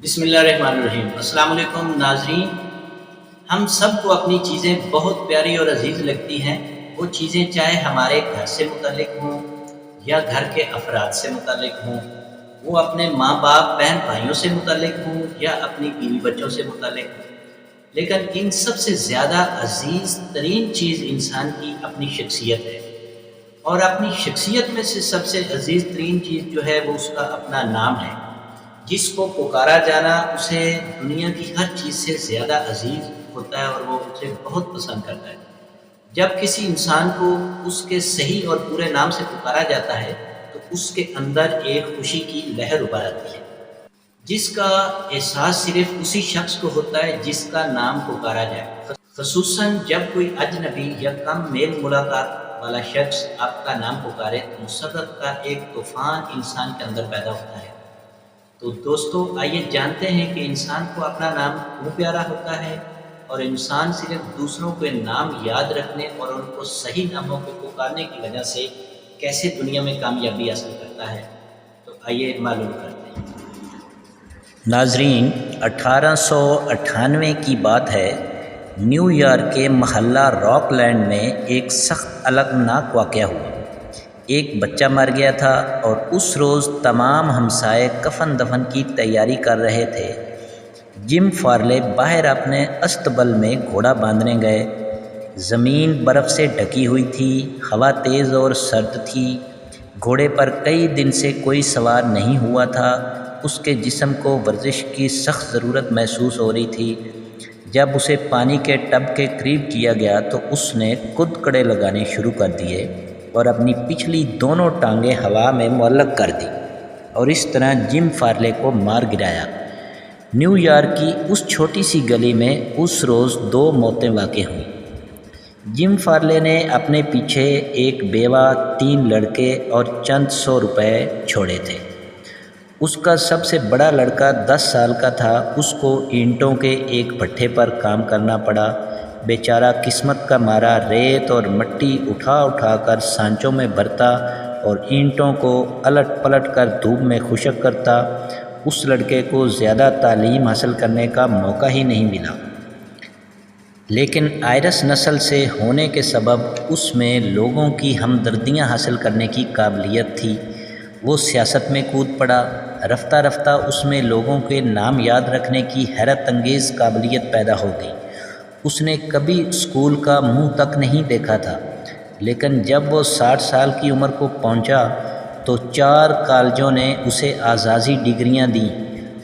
بسم اللہ الرحمن الرحیم۔ السلام علیکم ناظرین، ہم سب کو اپنی چیزیں بہت پیاری اور عزیز لگتی ہیں۔ وہ چیزیں چاہے ہمارے گھر سے متعلق ہوں یا گھر کے افراد سے متعلق ہوں، وہ اپنے ماں باپ بہن بھائیوں سے متعلق ہوں یا اپنی بیوی بچوں سے متعلق ہوں، لیکن ان سب سے زیادہ عزیز ترین چیز انسان کی اپنی شخصیت ہے، اور اپنی شخصیت میں سے سب سے عزیز ترین چیز جو ہے وہ اس کا اپنا نام ہے، جس کو پکارا جانا اسے دنیا کی ہر چیز سے زیادہ عزیز ہوتا ہے اور وہ اسے بہت پسند کرتا ہے۔ جب کسی انسان کو اس کے صحیح اور پورے نام سے پکارا جاتا ہے تو اس کے اندر ایک خوشی کی لہر ابھر آتی ہے، جس کا احساس صرف اسی شخص کو ہوتا ہے جس کا نام پکارا جائے، خصوصاً جب کوئی اجنبی یا کم میل ملاقات والا شخص آپ کا نام پکارے تو مسرت کا ایک طوفان انسان کے اندر پیدا ہوتا ہے۔ تو دوستو، آئیے جانتے ہیں کہ انسان کو اپنا نام کیوں پیارا ہوتا ہے، اور انسان صرف دوسروں کے نام یاد رکھنے اور ان کو صحیح ناموں پہ پکارنے کی وجہ سے کیسے دنیا میں کامیابی حاصل کرتا ہے۔ تو آئیے معلوم کرتے ہیں۔ ناظرین، 1898 کی بات ہے۔ نیو یارک کے محلہ راک لینڈ میں ایک سخت الگناک واقعہ ہوا۔ ایک بچہ مر گیا تھا اور اس روز تمام ہمسائے کفن دفن کی تیاری کر رہے تھے۔ جم فارلے باہر اپنے استبل میں گھوڑا باندھنے گئے۔ زمین برف سے ڈھکی ہوئی تھی، ہوا تیز اور سرد تھی۔ گھوڑے پر کئی دن سے کوئی سوار نہیں ہوا تھا۔ اس کے جسم کو ورزش کی سخت ضرورت محسوس ہو رہی تھی۔ جب اسے پانی کے ٹب کے قریب کیا گیا تو اس نے کدکڑے لگانے شروع کر دیے اور اپنی پچھلی دونوں ٹانگیں ہوا میں معلق کر دی اور اس طرح جم فارلے کو مار گرایا۔ نیو یارک کی اس چھوٹی سی گلی میں اس روز 2 موتیں واقع ہوئیں۔ جم فارلے نے اپنے پیچھے ایک بیوہ، 3 لڑکے اور چند 100 روپے چھوڑے تھے۔ اس کا سب سے بڑا لڑکا 10 سال کا تھا۔ اس کو اینٹوں کے ایک بھٹھے پر کام کرنا پڑا۔ بیچارہ قسمت کا مارا ریت اور مٹی اٹھا اٹھا کر سانچوں میں بھرتا اور اینٹوں کو الٹ پلٹ کر دھوپ میں خشک کرتا۔ اس لڑکے کو زیادہ تعلیم حاصل کرنے کا موقع ہی نہیں ملا، لیکن آئرش نسل سے ہونے کے سبب اس میں لوگوں کی ہمدردیاں حاصل کرنے کی قابلیت تھی۔ وہ سیاست میں کود پڑا۔ رفتہ رفتہ اس میں لوگوں کے نام یاد رکھنے کی حیرت انگیز قابلیت پیدا ہو گئی۔ اس نے کبھی اسکول کا منہ تک نہیں دیکھا تھا، لیکن جب وہ 60 سال کی عمر کو پہنچا تو 4 کالجوں نے اسے اعزازی ڈگریاں دیں۔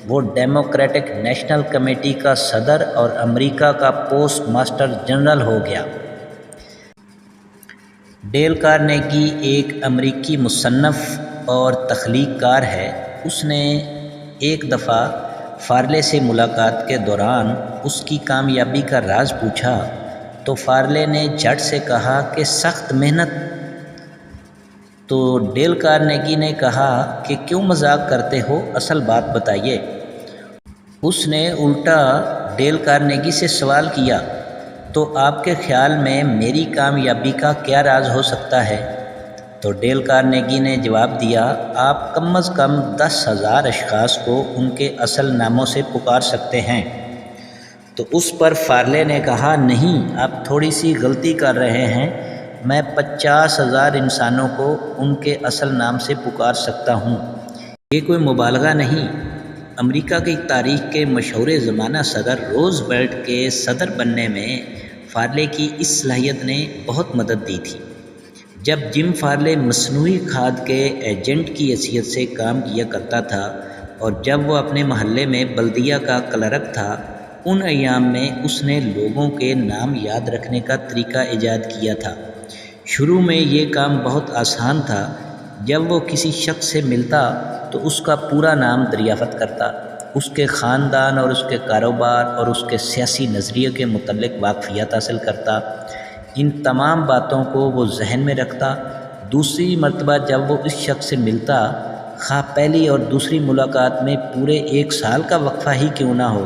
وہ ڈیموکریٹک نیشنل کمیٹی کا صدر اور امریکہ کا پوسٹ ماسٹر جنرل ہو گیا۔ ڈیل کارنیگی ایک امریکی مصنف اور تخلیق کار ہے۔ اس نے ایک دفعہ فارلے سے ملاقات کے دوران اس کی کامیابی کا راز پوچھا تو فارلے نے جھٹ سے کہا کہ سخت محنت۔ تو ڈیل کارنیگی نے کہا کہ کیوں مذاق کرتے ہو، اصل بات بتائیے۔ اس نے الٹا ڈیل کارنیگی سے سوال کیا، تو آپ کے خیال میں میری کامیابی کا کیا راز ہو سکتا ہے؟ تو ڈیل کارنیگی نے جواب دیا، آپ کم از کم 10,000 اشخاص کو ان کے اصل ناموں سے پکار سکتے ہیں۔ تو اس پر فارلے نے کہا، نہیں، آپ تھوڑی سی غلطی کر رہے ہیں، میں 50,000 انسانوں کو ان کے اصل نام سے پکار سکتا ہوں۔ یہ کوئی مبالغہ نہیں۔ امریکہ کی تاریخ کے مشہور زمانہ صدر روز ویلٹ کے صدر بننے میں فارلے کی اس صلاحیت نے بہت مدد دی تھی۔ جب جم فارلے مصنوعی کھاد کے ایجنٹ کی حیثیت سے کام کیا کرتا تھا اور جب وہ اپنے محلے میں بلدیہ کا کلرک تھا، ان ایام میں اس نے لوگوں کے نام یاد رکھنے کا طریقہ ایجاد کیا تھا۔ شروع میں یہ کام بہت آسان تھا۔ جب وہ کسی شخص سے ملتا تو اس کا پورا نام دریافت کرتا، اس کے خاندان اور اس کے کاروبار اور اس کے سیاسی نظریے کے متعلق واقفیت حاصل کرتا۔ ان تمام باتوں کو وہ ذہن میں رکھتا۔ دوسری مرتبہ جب وہ اس شخص سے ملتا، خواہ پہلی اور دوسری ملاقات میں پورے 1 سال کا وقفہ ہی کیوں نہ ہو،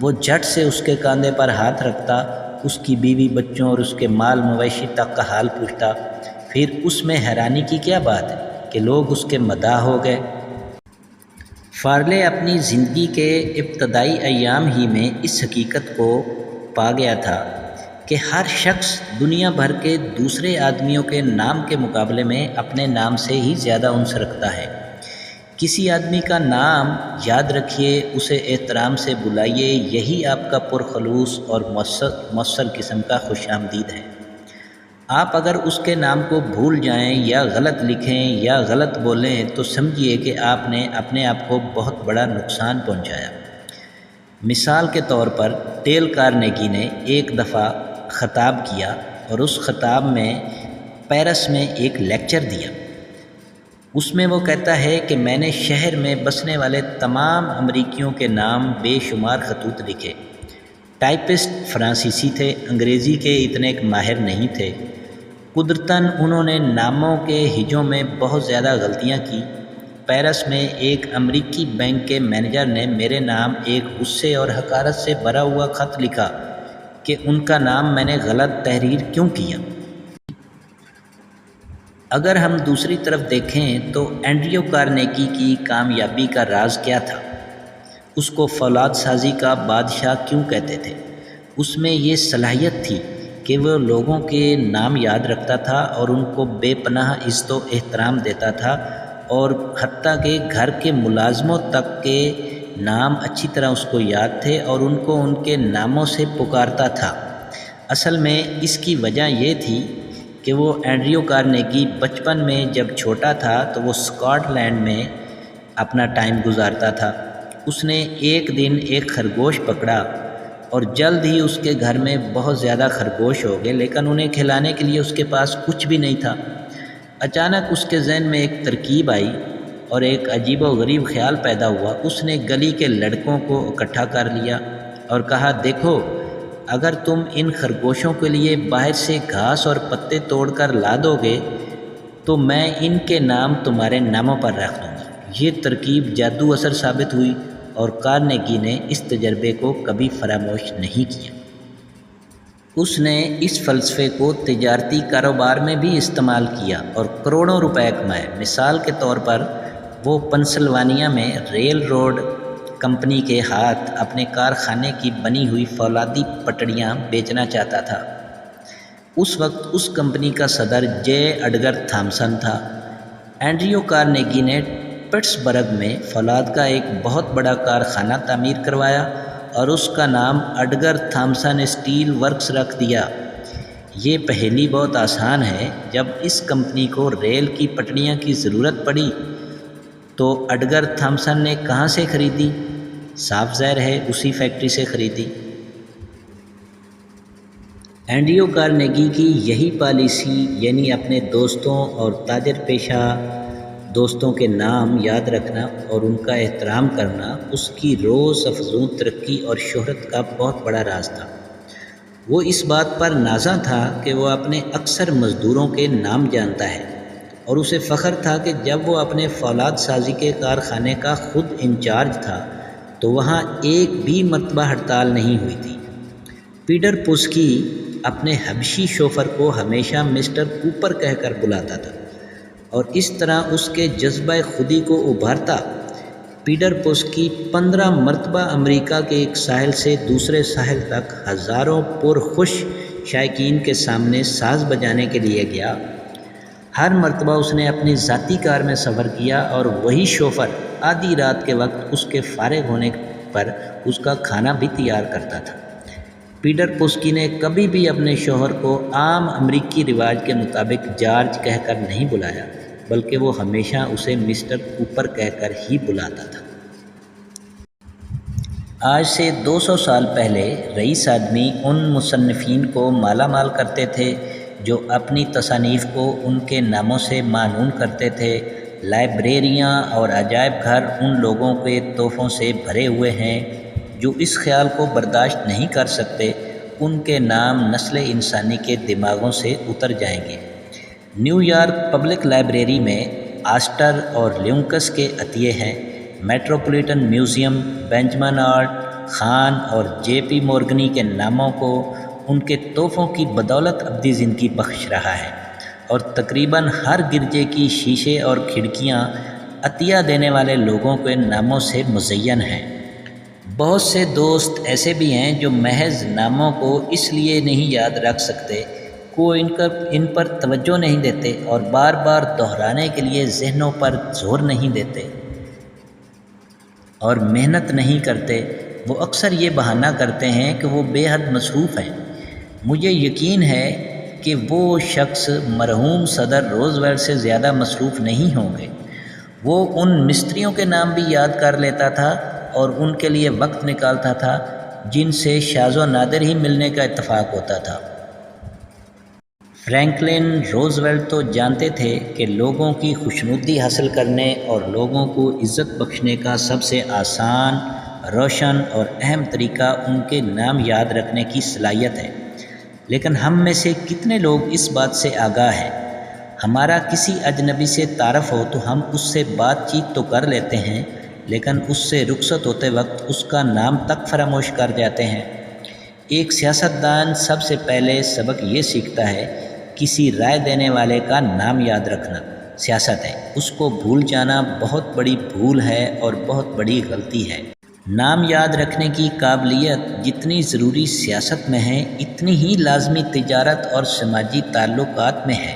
وہ جھٹ سے اس کے کاندھے پر ہاتھ رکھتا، اس کی بیوی بچوں اور اس کے مال مویشی تک کا حال پوچھتا۔ پھر اس میں حیرانی کی کیا بات ہے کہ لوگ اس کے مداح ہو گئے۔ فارلے اپنی زندگی کے ابتدائی ایام ہی میں اس حقیقت کو پا گیا تھا کہ ہر شخص دنیا بھر کے دوسرے آدمیوں کے نام کے مقابلے میں اپنے نام سے ہی زیادہ انس رکھتا ہے۔ کسی آدمی کا نام یاد رکھیے، اسے احترام سے بلائیے، یہی آپ کا پرخلوص اور مؤثر قسم کا خوش آمدید ہے۔ آپ اگر اس کے نام کو بھول جائیں یا غلط لکھیں یا غلط بولیں تو سمجھیے کہ آپ نے اپنے آپ کو بہت بڑا نقصان پہنچایا۔ مثال کے طور پر ڈیل کارنیگی نے ایک دفعہ خطاب کیا اور اس خطاب میں پیرس میں ایک لیکچر دیا۔ اس میں وہ کہتا ہے کہ میں نے شہر میں بسنے والے تمام امریکیوں کے نام بے شمار خطوط لکھے۔ ٹائپسٹ فرانسیسی تھے، انگریزی کے اتنے ماہر نہیں تھے۔ قدرتاً انہوں نے ناموں کے ہجوں میں بہت زیادہ غلطیاں کی۔ پیرس میں ایک امریکی بینک کے مینیجر نے میرے نام ایک غصے اور حقارت سے بھرا ہوا خط لکھا کہ ان کا نام میں نے غلط تحریر کیوں کیا۔ اگر ہم دوسری طرف دیکھیں تو اینڈریو کارنیگی کی کامیابی کا راز کیا تھا؟ اس کو فولاد سازی کا بادشاہ کیوں کہتے تھے؟ اس میں یہ صلاحیت تھی کہ وہ لوگوں کے نام یاد رکھتا تھا اور ان کو بے پناہ عزت و احترام دیتا تھا، اور حتیٰ کہ گھر کے ملازموں تک کے نام اچھی طرح اس کو یاد تھے اور ان کو ان کے ناموں سے پکارتا تھا۔ اصل میں اس کی وجہ یہ تھی کہ وہ اینڈریو کارنیگی بچپن میں جب چھوٹا تھا تو وہ اسکاٹ لینڈ میں اپنا ٹائم گزارتا تھا۔ اس نے ایک دن ایک خرگوش پکڑا اور جلد ہی اس کے گھر میں بہت زیادہ خرگوش ہو گئے، لیکن انہیں کھلانے کے لیے اس کے پاس کچھ بھی نہیں تھا۔ اچانک اس کے ذہن میں ایک ترکیب آئی اور ایک عجیب و غریب خیال پیدا ہوا۔ اس نے گلی کے لڑکوں کو اکٹھا کر لیا اور کہا، دیکھو، اگر تم ان خرگوشوں کے لیے باہر سے گھاس اور پتے توڑ کر لا دو گے تو میں ان کے نام تمہارے ناموں پر رکھ دوں گا۔ یہ ترکیب جادو اثر ثابت ہوئی اور کارنیگی نے اس تجربے کو کبھی فراموش نہیں کیا۔ اس نے اس فلسفے کو تجارتی کاروبار میں بھی استعمال کیا اور کروڑوں روپے کمائے۔ مثال کے طور پر وہ پنسلوانیا میں ریل روڈ کمپنی کے ہاتھ اپنے کارخانے کی بنی ہوئی فولادی پٹڑیاں بیچنا چاہتا تھا۔ اس وقت اس کمپنی کا صدر جے ایڈگر تھامسن تھا۔ اینڈریو کارنیگی نے پٹسبرگ میں فولاد کا ایک بہت بڑا کارخانہ تعمیر کروایا اور اس کا نام ایڈگر تھامسن اسٹیل ورکس رکھ دیا۔ یہ پہیلی بہت آسان ہے، جب اس کمپنی کو ریل کی پٹڑیاں کی ضرورت پڑی تو ایڈگر تھامسن نے کہاں سے خریدی؟ صاف ظاہر ہے اسی فیکٹری سے خریدی۔ اینڈریو کارنیگی کی یہی پالیسی، یعنی اپنے دوستوں اور تاجر پیشہ دوستوں کے نام یاد رکھنا اور ان کا احترام کرنا، اس کی روز افزوں ترقی اور شہرت کا بہت بڑا راز تھا۔ وہ اس بات پر نازاں تھا کہ وہ اپنے اکثر مزدوروں کے نام جانتا ہے، اور اسے فخر تھا کہ جب وہ اپنے فولاد سازی کے کارخانے کا خود انچارج تھا تو وہاں ایک بھی مرتبہ ہڑتال نہیں ہوئی تھی۔ پیٹر پوسکی اپنے حبشی شوفر کو ہمیشہ مسٹر کوپر کہہ کر بلاتا تھا اور اس طرح اس کے جذبہ خودی کو ابھارتا۔ پیٹر پوسکی 15 مرتبہ امریکہ کے ایک ساحل سے دوسرے ساحل تک ہزاروں پرخوش شائقین کے سامنے ساز بجانے کے لیے گیا۔ ہر مرتبہ اس نے اپنی ذاتی کار میں سفر کیا اور وہی شوفر آدھی رات کے وقت اس کے فارغ ہونے پر اس کا کھانا بھی تیار کرتا تھا۔ پیٹر پوسکی نے کبھی بھی اپنے شوہر کو عام امریکی رواج کے مطابق جارج کہہ کر نہیں بلایا، بلکہ وہ ہمیشہ اسے مسٹر کوپر کہہ کر ہی بلاتا تھا۔ آج سے 200 سال پہلے رئیس آدمی ان مصنفین کو مالا مال کرتے تھے جو اپنی تصانیف کو ان کے ناموں سے معنون کرتے تھے۔ لائبریریاں اور عجائب گھر ان لوگوں کے تحفوں سے بھرے ہوئے ہیں جو اس خیال کو برداشت نہیں کر سکتے ان کے نام نسل انسانی کے دماغوں سے اتر جائیں گے۔ نیو یارک پبلک لائبریری میں آسٹر اور لیونکس کے عطیے ہیں۔ Metropolitan museum Benjamin art Khan اور جے پی مورگنی کے ناموں کو ان کے تحفوں کی بدولت ابدی زندگی بخش رہا ہے، اور تقریباً ہر گرجے کی شیشے اور کھڑکیاں عطیہ دینے والے لوگوں کے ناموں سے مزین ہیں۔ بہت سے دوست ایسے بھی ہیں جو محض ناموں کو اس لیے نہیں یاد رکھ سکتے کہ وہ ان پر توجہ نہیں دیتے اور بار بار دہرانے کے لیے ذہنوں پر زور نہیں دیتے اور محنت نہیں کرتے۔ وہ اکثر یہ بہانہ کرتے ہیں کہ وہ بے حد مصروف ہیں۔ مجھے یقین ہے کہ وہ شخص مرحوم صدر روزویلٹ سے زیادہ مصروف نہیں ہوں گے۔ وہ ان مستریوں کے نام بھی یاد کر لیتا تھا اور ان کے لیے وقت نکالتا تھا جن سے شاذ و نادر ہی ملنے کا اتفاق ہوتا تھا۔ فرینکلن روزویلٹ تو جانتے تھے کہ لوگوں کی خوشنودی حاصل کرنے اور لوگوں کو عزت بخشنے کا سب سے آسان، روشن اور اہم طریقہ ان کے نام یاد رکھنے کی صلاحیت ہے۔ لیکن ہم میں سے کتنے لوگ اس بات سے آگاہ ہیں؟ ہمارا کسی اجنبی سے تعارف ہو تو ہم اس سے بات چیت تو کر لیتے ہیں، لیکن اس سے رخصت ہوتے وقت اس کا نام تک فراموش کر جاتے ہیں۔ ایک سیاستدان سب سے پہلے سبق یہ سیکھتا ہے، کسی رائے دینے والے کا نام یاد رکھنا سیاست ہے، اس کو بھول جانا بہت بڑی بھول ہے اور بہت بڑی غلطی ہے۔ نام یاد رکھنے کی قابلیت جتنی ضروری سیاست میں ہے، اتنی ہی لازمی تجارت اور سماجی تعلقات میں ہے۔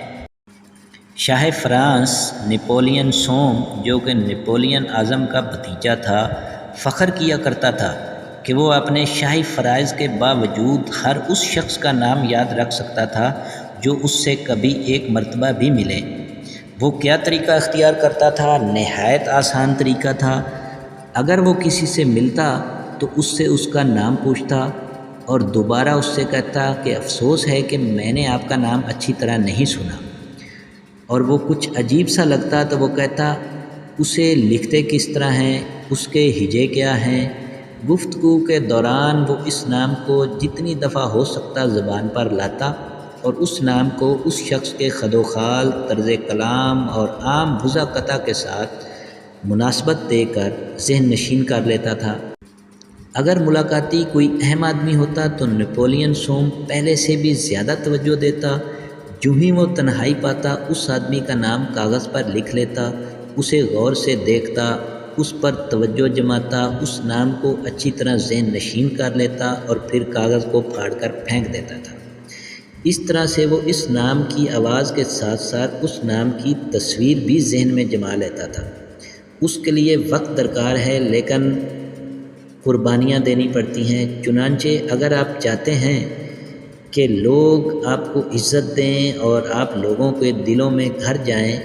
شاہ فرانس نپولین سوم، جو کہ نپولین اعظم کا بھتیجا تھا، فخر کیا کرتا تھا کہ وہ اپنے شاہی فرائض کے باوجود ہر اس شخص کا نام یاد رکھ سکتا تھا جو اس سے کبھی ایک مرتبہ بھی ملے۔ وہ کیا طریقہ اختیار کرتا تھا؟ نہایت آسان طریقہ تھا۔ اگر وہ کسی سے ملتا تو اس سے اس کا نام پوچھتا اور دوبارہ اس سے کہتا کہ افسوس ہے کہ میں نے آپ کا نام اچھی طرح نہیں سنا، اور وہ کچھ عجیب سا لگتا تو وہ کہتا اسے لکھتے کس طرح ہیں، اس کے ہجے کیا ہیں۔ گفتگو کے دوران وہ اس نام کو جتنی دفعہ ہو سکتا زبان پر لاتا اور اس نام کو اس شخص کے خد و خال، طرز کلام اور عام بضاقتہ کے ساتھ مناسبت دے کر ذہن نشین کر لیتا تھا۔ اگر ملاقاتی کوئی اہم آدمی ہوتا تو نپولین سوم پہلے سے بھی زیادہ توجہ دیتا۔ جو ہی وہ تنہائی پاتا اس آدمی کا نام کاغذ پر لکھ لیتا، اسے غور سے دیکھتا، اس پر توجہ جماتا، اس نام کو اچھی طرح ذہن نشین کر لیتا اور پھر کاغذ کو پھاڑ کر پھینک دیتا تھا۔ اس طرح سے وہ اس نام کی آواز کے ساتھ ساتھ اس نام کی تصویر بھی ذہن میں جما لیتا تھا۔ اس کے لیے وقت درکار ہے، لیکن قربانیاں دینی پڑتی ہیں۔ چنانچہ اگر آپ چاہتے ہیں کہ لوگ آپ کو عزت دیں اور آپ لوگوں کے دلوں میں گھر جائیں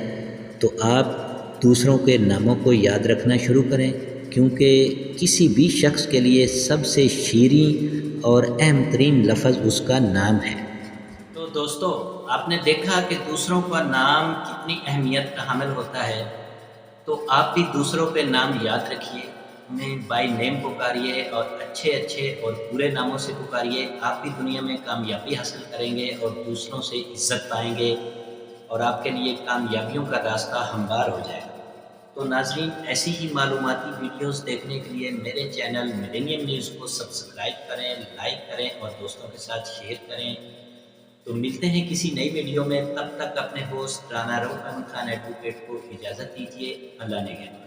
تو آپ دوسروں کے ناموں کو یاد رکھنا شروع کریں، کیونکہ کسی بھی شخص کے لیے سب سے شیریں اور اہم ترین لفظ اس کا نام ہے۔ تو دوستو، آپ نے دیکھا کہ دوسروں کا نام کتنی اہمیت کا حامل ہوتا ہے، تو آپ بھی دوسروں کے نام یاد رکھیے، انہیں بائی نیم پکاریے اور اچھے اور برے ناموں سے پکاریے۔ آپ بھی دنیا میں کامیابی حاصل کریں گے اور دوسروں سے عزت پائیں گے اور آپ کے لیے کامیابیوں کا راستہ ہموار ہو جائے گا۔ تو ناظرین، ایسی ہی معلوماتی ویڈیوز دیکھنے کے لیے میرے چینل ملینیم نیوز کو سبسکرائب کریں، لائک کریں اور دوستوں کے ساتھ شیئر کریں۔ تو ملتے ہیں کسی نئی ویڈیو میں، تب تک اپنے ہوسٹ رانا روحان خان ایڈوکیٹ کو اجازت دیجیے۔ اللہ نگہبان۔